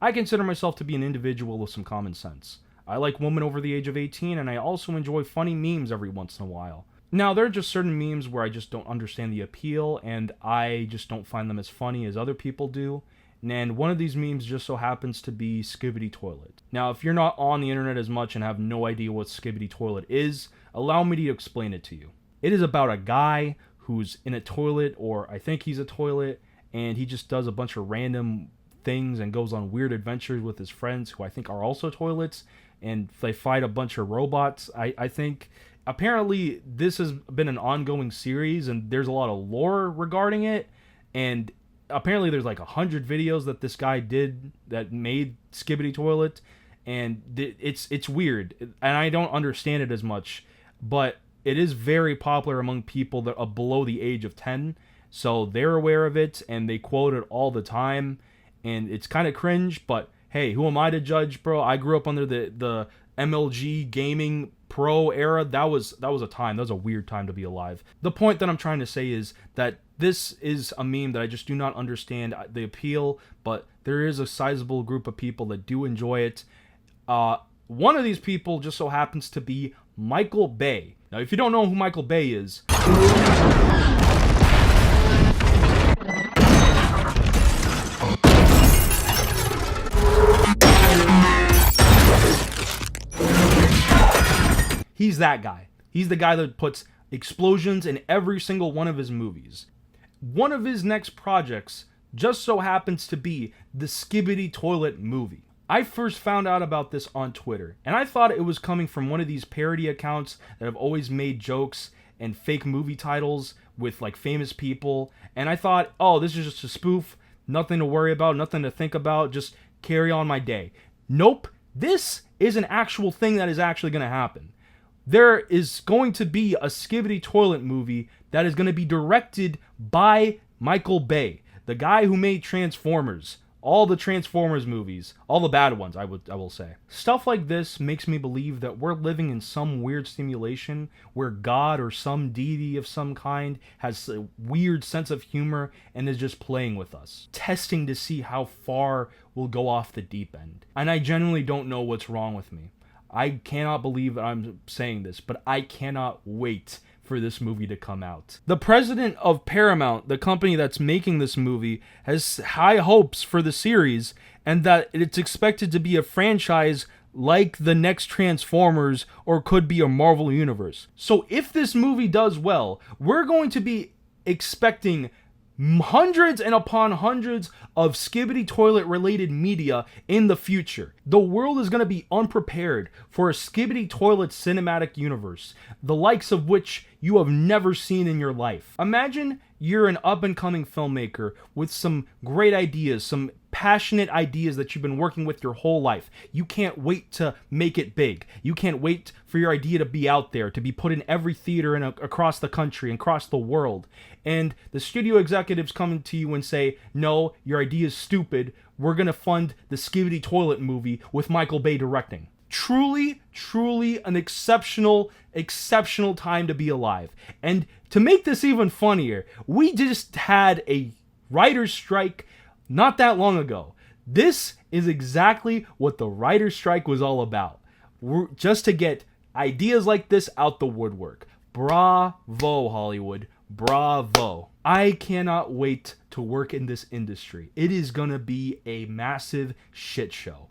I consider myself to be an individual with some common sense. I like women over the age of 18, and I also enjoy funny memes every once in a while. Now, there are just certain memes where I just don't understand the appeal, and I just don't find them as funny as other people do. And one of these memes just so happens to be Skibidi Toilet. Now, if you're not on the internet as much and have no idea what Skibidi Toilet is, allow me to explain it to you. It is about a guy who's in a toilet, or I think he's a toilet, and he just does a bunch of random things and goes on weird adventures with his friends, who I think are also toilets, and they fight a bunch of robots. I think apparently this has been an ongoing series, and there's a lot of lore regarding it, and apparently there's like 100 videos that this guy did that made Skibidi Toilet, and it's weird, and I don't understand it as much, but it is very popular among people that are below the age of 10, so they're aware of it, and they quote it all the time, and it's kind of cringe, but hey, who am I to judge, bro? I grew up under the MLG gaming pro era. That was a time. That was a weird time to be alive. The point that I'm trying to say is that this is a meme that I just do not understand the appeal, but there is a sizable group of people that do enjoy it. One of these people just so happens to be Michael Bay. Now, if you don't know who Michael Bay is, he's that guy. He's the guy that puts explosions in every single one of his movies. One of his next projects just so happens to be the Skibidi Toilet movie. I first found out about this on Twitter, and I thought it was coming from one of these parody accounts that have always made jokes and fake movie titles with like famous people, and I thought, oh, this is just a spoof, nothing to worry about, nothing to think about, just carry on my day. Nope, this is an actual thing that is actually going to happen. There is going to be a Skibidi Toilet movie that is going to be directed by Michael Bay, the guy who made Transformers, all the Transformers movies, all the bad ones, I will say. Stuff like this makes me believe that we're living in some weird simulation where God or some deity of some kind has a weird sense of humor and is just playing with us, testing to see how far we'll go off the deep end. And I genuinely don't know what's wrong with me. I cannot believe that I'm saying this, but I cannot wait for this movie to come out. The president of Paramount, the company that's making this movie, has high hopes for the series, and that it's expected to be a franchise like the next Transformers, or could be a Marvel Universe. So if this movie does well, we're going to be expecting hundreds and upon hundreds of Skibidi Toilet related media in the future. The world is going to be unprepared for a Skibidi Toilet cinematic universe, the likes of which you have never seen in your life. Imagine you're an up and coming filmmaker with some great ideas, some passionate ideas that you've been working with your whole life. You can't wait to make it big. You can't wait for your idea to be out there, to be put in every theater across the country and across the world. And the studio executives come to you and say, no, your idea is stupid. We're going to fund the Skibidi Toilet movie with Michael Bay directing. Truly, truly an exceptional time to be alive. And to make this even funnier, we just had a writer's strike not that long ago. This is exactly what the writer's strike was all about. Just to get ideas like this out the woodwork. Bravo, Hollywood. Bravo. I cannot wait to work in this industry. It is gonna be a massive shit show.